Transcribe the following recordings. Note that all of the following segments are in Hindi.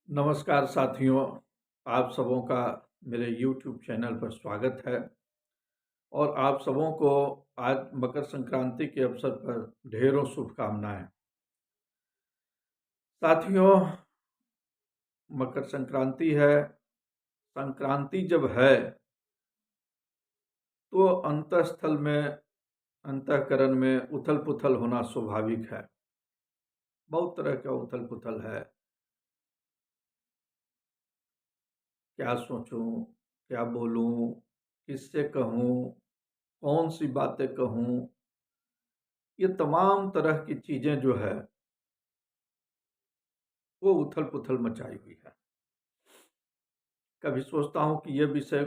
नमस्कार साथियों, आप सबों का मेरे YouTube चैनल पर स्वागत है और आप सबों को आज मकर संक्रांति के अवसर पर ढेरों शुभकामनाएं। साथियों, मकर संक्रांति है। संक्रांति जब है तो अंतःस्थल में, अंतःकरण में उथल पुथल होना स्वाभाविक है। बहुत तरह का उथल पुथल है। क्या सोचूं, क्या बोलूं, किससे कहूं, कौन सी बातें कहूं, ये तमाम तरह की चीजें जो है वो उथल पुथल मचाई हुई है। कभी सोचता हूं कि ये विषय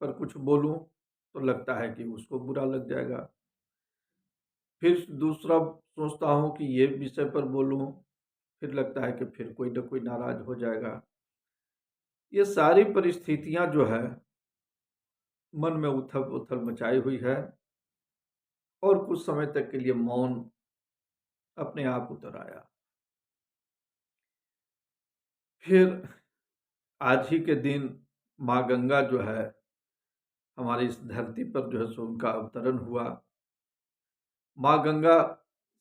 पर कुछ बोलूं तो लगता है कि उसको बुरा लग जाएगा। फिर दूसरा सोचता हूं कि ये विषय पर बोलूं, फिर लगता है कि फिर कोई ना कोई नाराज हो जाएगा। ये सारी परिस्थितियां जो है मन में उथल पुथल मचाई हुई है और कुछ समय तक के लिए मौन अपने आप उतर आया। फिर आज ही के दिन माँ गंगा जो है हमारी इस धरती पर जो है सो उनका अवतरण हुआ। माँ गंगा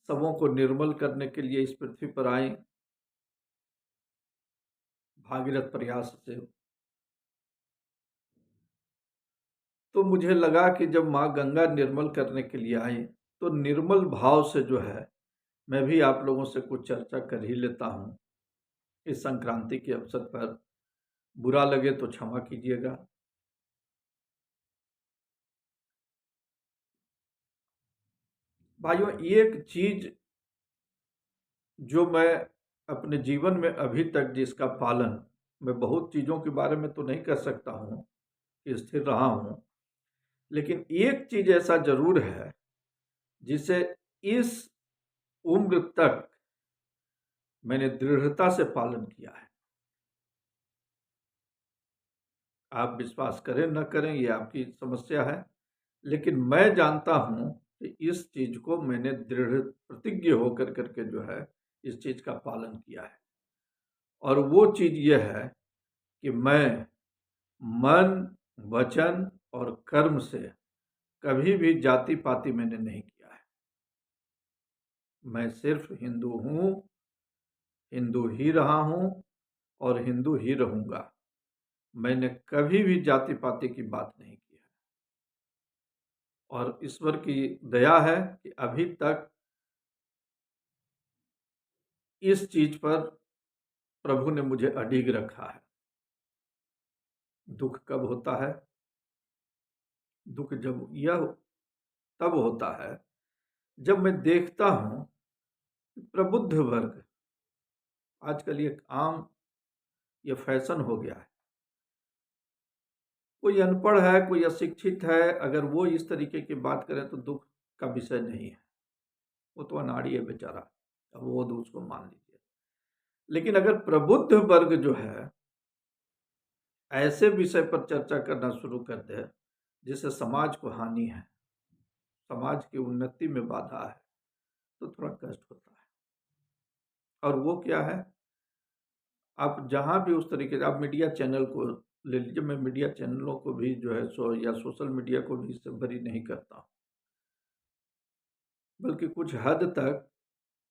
सबों को निर्मल करने के लिए इस पृथ्वी पर आई, भागीरथ प्रयास से। तो मुझे लगा कि जब माँ गंगा निर्मल करने के लिए आई तो निर्मल भाव से जो है मैं भी आप लोगों से कुछ चर्चा कर ही लेता हूँ इस संक्रांति के अवसर पर। बुरा लगे तो क्षमा कीजिएगा। भाइयों, एक चीज जो मैं अपने जीवन में अभी तक जिसका पालन, मैं बहुत चीजों के बारे में तो नहीं कर सकता हूँ कि स्थिर रहा हूँ, लेकिन एक चीज ऐसा जरूर है जिसे इस उम्र तक मैंने दृढ़ता से पालन किया है। आप विश्वास करें न करें ये आपकी समस्या है, लेकिन मैं जानता हूं कि इस चीज को मैंने दृढ़ प्रतिज्ञ होकर करके जो है इस चीज का पालन किया है। और वो चीज ये है कि मैं मन, वचन और कर्म से कभी भी जाति पाति मैंने नहीं किया है। मैं सिर्फ हिंदू हूं, हिंदू ही रहा हूं और हिंदू ही रहूंगा। मैंने कभी भी जाति पाति की बात नहीं की है। और ईश्वर की दया है कि अभी तक इस चीज पर प्रभु ने मुझे अडिग रखा है। दुख कब होता है? दुख जब यह तब होता है जब मैं देखता हूं कि प्रबुद्ध वर्ग, आजकल ये आम, ये फैशन हो गया है। कोई अनपढ़ है, कोई अशिक्षित है, अगर वो इस तरीके की बात करे तो दुख का विषय नहीं है। वो तो अनाड़ी है बेचारा, अब वो तो उसको मान लीजिए। लेकिन अगर प्रबुद्ध वर्ग जो है ऐसे विषय पर चर्चा करना शुरू कर दे जिससे समाज को हानि है, समाज की उन्नति में बाधा है, तो थोड़ा कष्ट होता है। और वो क्या है, आप जहां भी उस तरीके से आप मीडिया चैनल को ले लीजिए। मैं मीडिया चैनलों को भी जो है या सोशल मीडिया को भी इससे बरी नहीं करता हूं, बल्कि कुछ हद तक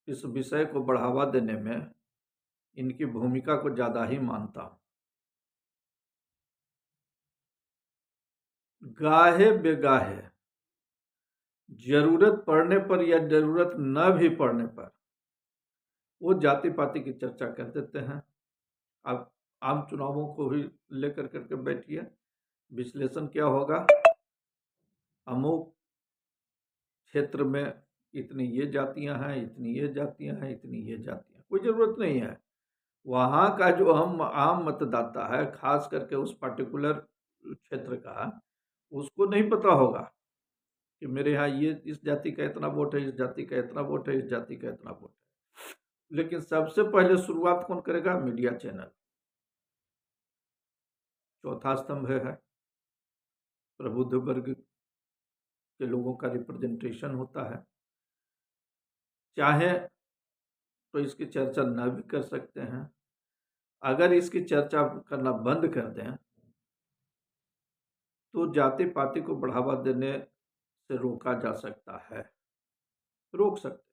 इस विषय को बढ़ावा देने में इनकी भूमिका को ज्यादा ही मानता हूं। गाहे बेगाहे, जरूरत पड़ने पर या जरूरत न भी पड़ने पर वो जाति पाति की चर्चा कर देते हैं। अब आम चुनावों को भी लेकर करके बैठिए, विश्लेषण क्या होगा, अमुक क्षेत्र में इतनी ये जातियां हैं, इतनी ये जातियां हैं, इतनी ये जातियां। कोई जरूरत नहीं है। वहां का जो हम आम मतदाता है, खास करके उस पर्टिकुलर क्षेत्र का, उसको नहीं पता होगा कि मेरे यहाँ ये इस जाति का इतना वोट है, इस जाति का इतना वोट है, इस जाति का इतना वोट है। लेकिन सबसे पहले शुरुआत कौन करेगा? Media channel. चौथा स्तंभ है प्रबुद्ध वर्ग के लोगों का रिप्रेजेंटेशन होता है। चाहे तो इसकी चर्चा न भी कर सकते हैं, अगर इसकी चर्चा करना बंद कर दें तो जाति पाति को बढ़ावा देने से रोका जा सकता है, रोक सकते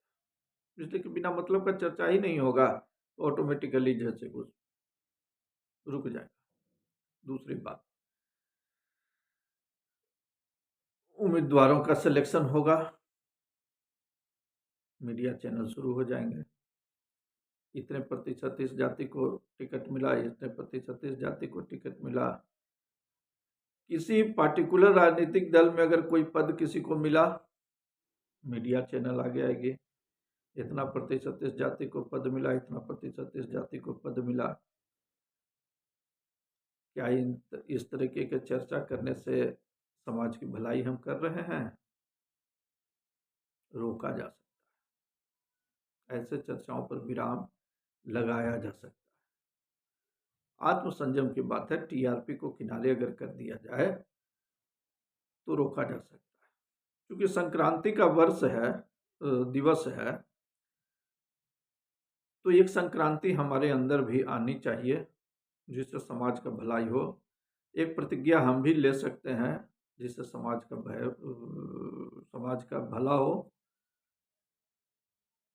हैं। इसलिए कि बिना मतलब का चर्चा ही नहीं होगा तो ऑटोमेटिकली जैसे कुछ रुक जाएगा। दूसरी बात, उम्मीदवारों का सिलेक्शन होगा, मीडिया चैनल शुरू हो जाएंगे, इतने प्रतिशत इस जाति को टिकट मिला, इतने प्रतिशत इस जाति को टिकट मिला। किसी पार्टिकुलर राजनीतिक दल में अगर कोई पद किसी को मिला, मीडिया चैनल आगे आएगी, इतना प्रतिशत इस जाति को पद मिला, इतना प्रतिशत इस जाति को पद मिला। क्या इस तरीके के चर्चा करने से समाज की भलाई हम कर रहे हैं? रोका जा सकता है, ऐसे चर्चाओं पर विराम लगाया जा सकता है। आत्मसंयम की बात है, टीआरपी को किनारे अगर कर दिया जाए तो रोका जा सकता है। क्योंकि संक्रांति का वर्ष है, दिवस है, तो एक संक्रांति हमारे अंदर भी आनी चाहिए जिससे समाज का भलाई हो। एक प्रतिज्ञा हम भी ले सकते हैं जिससे समाज का भला हो।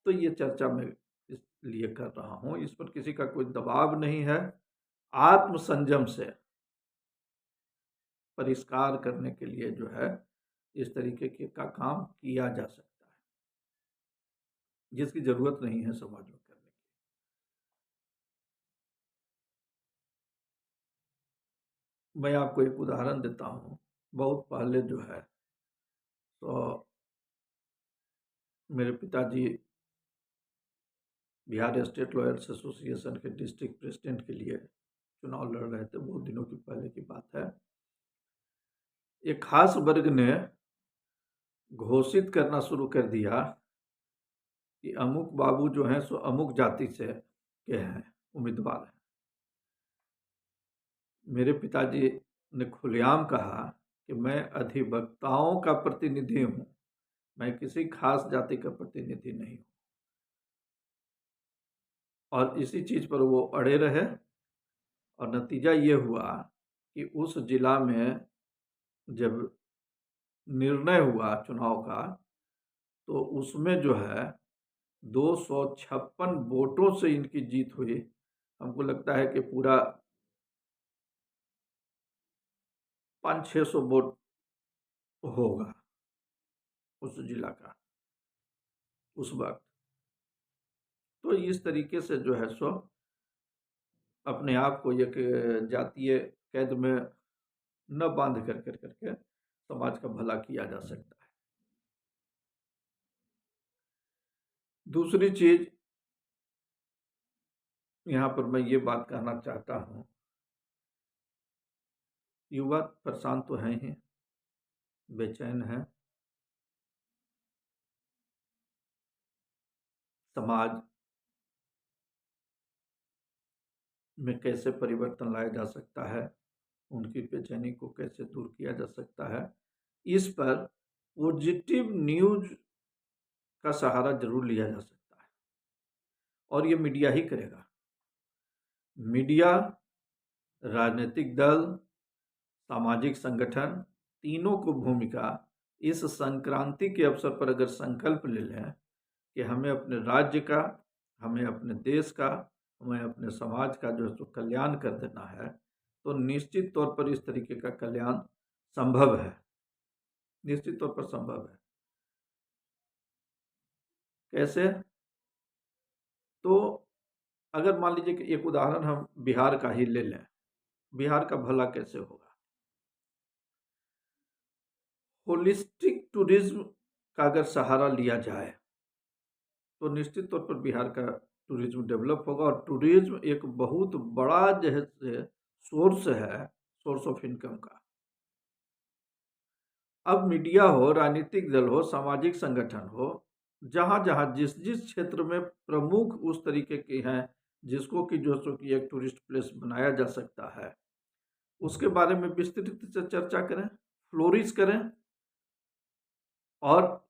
तो ये चर्चा मैं इसलिए कर रहा हूँ, इस पर किसी का कोई दबाव नहीं है। आत्मसंयम से परिष्कार करने के लिए जो है इस तरीके का काम किया जा सकता है, जिसकी जरूरत नहीं है समाज में करने की। मैं आपको एक उदाहरण देता हूँ। बहुत पहले जो है तो मेरे पिताजी बिहार स्टेट लॉयर्स एसोसिएशन के डिस्ट्रिक्ट प्रेसिडेंट के लिए चुनाव लड़ रहे थे। बहुत दिनों की पहले की बात है। एक खास वर्ग ने घोषित करना शुरू कर दिया कि अमुक बाबू जो हैं सो अमुक जाति से के हैं, उम्मीदवार हैं। मेरे पिताजी ने खुलेआम कहा कि मैं अधिवक्ताओं का प्रतिनिधि हूँ, मैं किसी खास जाति का प्रतिनिधि नहीं हूँ। और इसी चीज पर वो अड़े रहे और नतीजा ये हुआ कि उस जिला में जब निर्णय हुआ चुनाव का तो उसमें जो है 256 वोटों से इनकी जीत हुई। हमको लगता है कि पूरा 500-600 वोट होगा उस जिला का उस वक्त। तो इस तरीके से जो है सो अपने आप को एक जातीय कैद में न बांध कर करके समाज का भला किया जा सकता है। दूसरी चीज यहाँ पर मैं ये बात कहना चाहता हूँ, युवा परेशान तो हैं ही, बेचैन हैं। समाज में कैसे परिवर्तन लाया जा सकता है, उनकी बेचैनी को कैसे दूर किया जा सकता है, इस पर पॉजिटिव न्यूज का सहारा जरूर लिया जा सकता है और ये मीडिया ही करेगा। मीडिया, राजनीतिक दल, सामाजिक संगठन, तीनों को भूमिका इस संक्रांति के अवसर पर अगर संकल्प ले लें कि हमें अपने राज्य का, हमें अपने देश का, हमें अपने समाज का जो है कल्याण कर देना है, तो निश्चित तौर पर इस तरीके का कल्याण संभव है, निश्चित तौर पर संभव है। कैसे? तो अगर मान लीजिए कि एक उदाहरण हम बिहार का ही ले लें, बिहार का भला कैसे होगा? होलिस्टिक टूरिज्म का अगर सहारा लिया जाए तो निश्चित तौर पर बिहार का टूरिज्म डेवलप होगा और टूरिज्म एक बहुत बड़ा जो है सोर्स है, सोर्स ऑफ इनकम का। अब मीडिया हो, राजनीतिक दल हो, सामाजिक संगठन हो, जहां जहां जिस जिस क्षेत्र में प्रमुख उस तरीके के हैं जिसको कि जो सो कि एक टूरिस्ट प्लेस बनाया जा सकता है, उसके बारे में विस्तृत से चर्चा करें, फ्लोरिश करें। और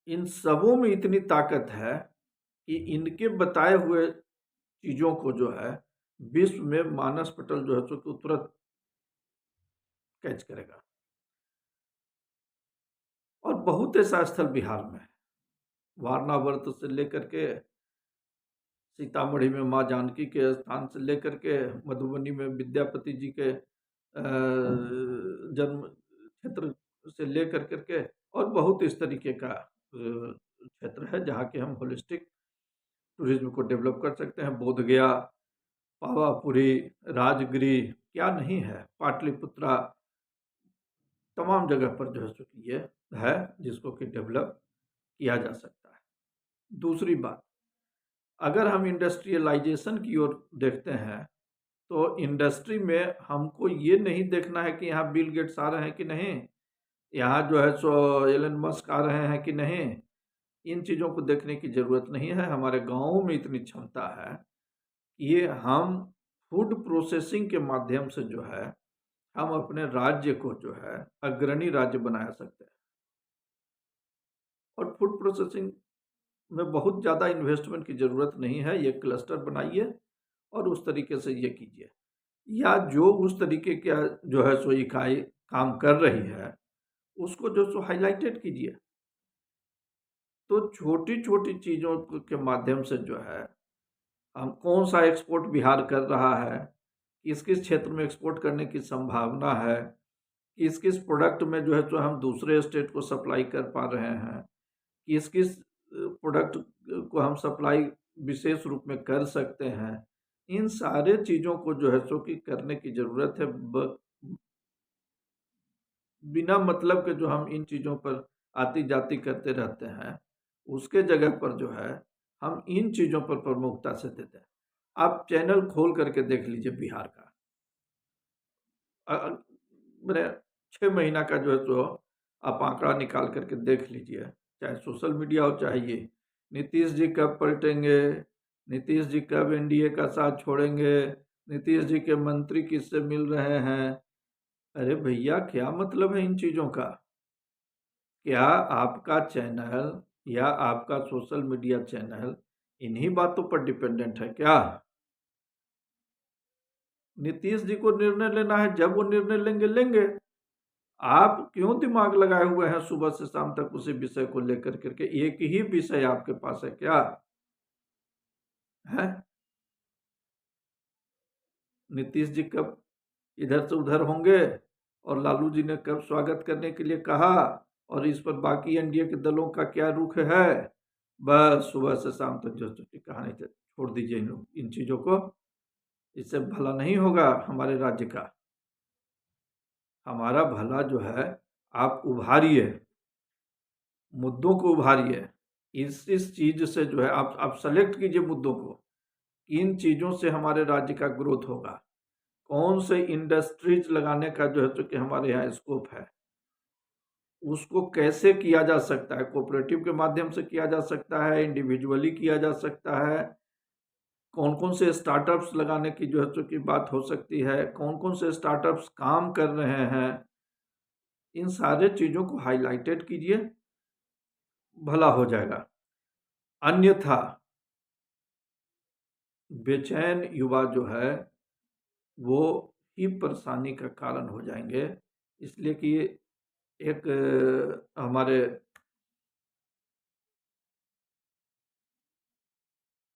इन सबों में इतनी ताकत है कि इनके बताए हुए चीज़ों को जो है विश्व में मानस पटल जो है सो कि तुरंत कैच करेगा। और बहुत ऐसा स्थल बिहार में है, वारनावर्त से लेकर के सीतामढ़ी में माँ जानकी के स्थान से लेकर के मधुबनी में विद्यापति जी के जन्म क्षेत्र से लेकर करके और बहुत इस तरीके का क्षेत्र है जहाँ के हम होलिस्टिक टूरिज्म को डेवलप कर सकते हैं। बोध गया, पावापुरी, राजगिरी, क्या नहीं है, पाटलिपुत्रा, तमाम जगह पर जो है सो कि ये है जिसको कि डेवलप किया जा सकता है। दूसरी बात, अगर हम इंडस्ट्रियलाइजेशन की ओर देखते हैं तो इंडस्ट्री में हमको ये नहीं देखना है कि यहाँ बिल गेट्स आ रहे हैं कि नहीं, यहाँ जो है सो एलन मस्क आ रहे हैं कि नहीं। इन चीज़ों को देखने की ज़रूरत नहीं है। हमारे गाँवों में इतनी क्षमता है कि ये हम फूड प्रोसेसिंग के माध्यम से जो है हम अपने राज्य को जो है अग्रणी राज्य बना सकते हैं। और फूड प्रोसेसिंग में बहुत ज़्यादा इन्वेस्टमेंट की ज़रूरत नहीं है। ये क्लस्टर बनाइए और उस तरीके से ये कीजिए, या जो उस तरीके का जो है सो इकाई काम कर रही है उसको जो सो हाईलाइटेड कीजिए। तो छोटी छोटी चीज़ों के माध्यम से जो है हम कौन सा एक्सपोर्ट बिहार कर रहा है, किस किस क्षेत्र में एक्सपोर्ट करने की संभावना है, किस किस प्रोडक्ट में जो है सो हम दूसरे स्टेट को सप्लाई कर पा रहे हैं, किस किस प्रोडक्ट को हम सप्लाई विशेष रूप में कर सकते हैं। इन सारे चीज़ों को जो है सो कि करने की ज़रूरत है। बिना मतलब के जो हम इन चीज़ों पर आती जाती करते रहते हैं, उसके जगह पर जो है हम इन चीज़ों पर प्रमुखता से देते हैं। आप चैनल खोल करके देख लीजिए बिहार का, मैंने 6 महीना का जो है सो आप आंकड़ा निकाल करके देख लीजिए, चाहे सोशल मीडिया हो चाहे ये। नीतीश जी कब पलटेंगे, नीतीश जी कब एनडीए का साथ छोड़ेंगे, नीतीश जी के मंत्री किससे मिल रहे हैं। अरे भैया, क्या मतलब है इन चीज़ों का? क्या आपका चैनल या आपका सोशल मीडिया चैनल इन्हीं बातों पर डिपेंडेंट है क्या? नीतीश जी को निर्णय लेना है, जब वो निर्णय लेंगे लेंगे। आप क्यों दिमाग लगाए हुए हैं सुबह से शाम तक उसी विषय को लेकर करके? एक ही विषय आपके पास है क्या है? नीतीश जी कब इधर से उधर होंगे और लालू जी ने कब स्वागत करने के लिए कहा, और इस पर बाकी एनडीए के दलों का क्या रुख है? बस सुबह से शाम तक जो कहानी छोड़ दीजिए इन चीज़ों को। इससे भला नहीं होगा हमारे राज्य का। हमारा भला जो है आप उभारिए, मुद्दों को उभारिए। इस चीज़ से जो है आप सेलेक्ट कीजिए मुद्दों को, किन चीज़ों से हमारे राज्य का ग्रोथ होगा, कौन से इंडस्ट्रीज लगाने का जो है तो कि हमारे यहाँ स्कोप है, उसको कैसे किया जा सकता है। कोऑपरेटिव के माध्यम से किया जा सकता है, इंडिविजुअली किया जा सकता है, कौन कौन से स्टार्टअप्स लगाने की जो है तो की बात हो सकती है, कौन कौन से स्टार्टअप्स काम कर रहे हैं। इन सारे चीज़ों को हाईलाइटेड कीजिए, भला हो जाएगा। अन्यथा बेचैन युवा जो है वो ही परेशानी का कारण हो जाएंगे। इसलिए कि एक हमारे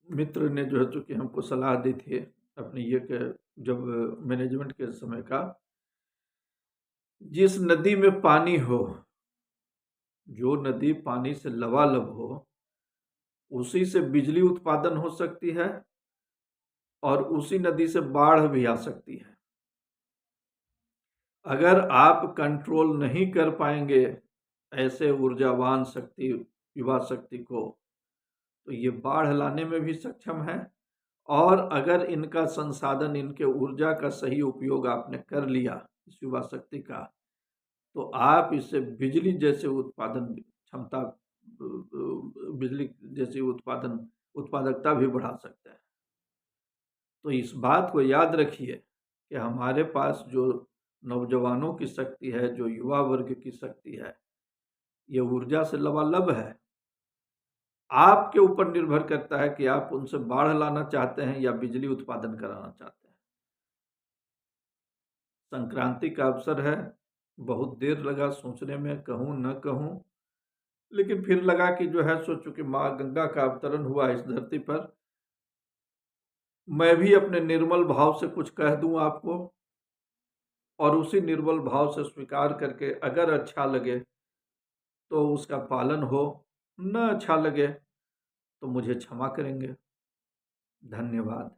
मित्र ने जो है चूँकि हमको सलाह दी थी अपनी ये कि जब मैनेजमेंट के समय का, जिस नदी में पानी हो, जो नदी पानी से लबालब हो, उसी से बिजली उत्पादन हो सकती है और उसी नदी से बाढ़ भी आ सकती है। अगर आप कंट्रोल नहीं कर पाएंगे ऐसे ऊर्जावान शक्ति, युवा शक्ति को, तो ये बाढ़ लाने में भी सक्षम है। और अगर इनका संसाधन, इनके ऊर्जा का सही उपयोग आपने कर लिया इस युवा शक्ति का, तो आप इससे बिजली जैसे उत्पादन क्षमता, बिजली जैसी उत्पादकता भी बढ़ा सकते हैं। तो इस बात को याद रखिए कि हमारे पास जो नौजवानों की शक्ति है, जो युवा वर्ग की शक्ति है, ये ऊर्जा से लबालब है। आपके ऊपर निर्भर करता है कि आप उनसे बाढ़ लाना चाहते हैं या बिजली उत्पादन कराना चाहते हैं। संक्रांति का अवसर है, बहुत देर लगा सोचने में कहूँ न कहूँ, लेकिन फिर लगा कि जो है सो चूँकि माँ गंगा का अवतरण हुआ इस धरती पर, मैं भी अपने निर्मल भाव से कुछ कह दूँ आपको और उसी निर्मल भाव से स्वीकार करके अगर अच्छा लगे तो उसका पालन हो, न अच्छा लगे तो मुझे क्षमा करेंगे। धन्यवाद।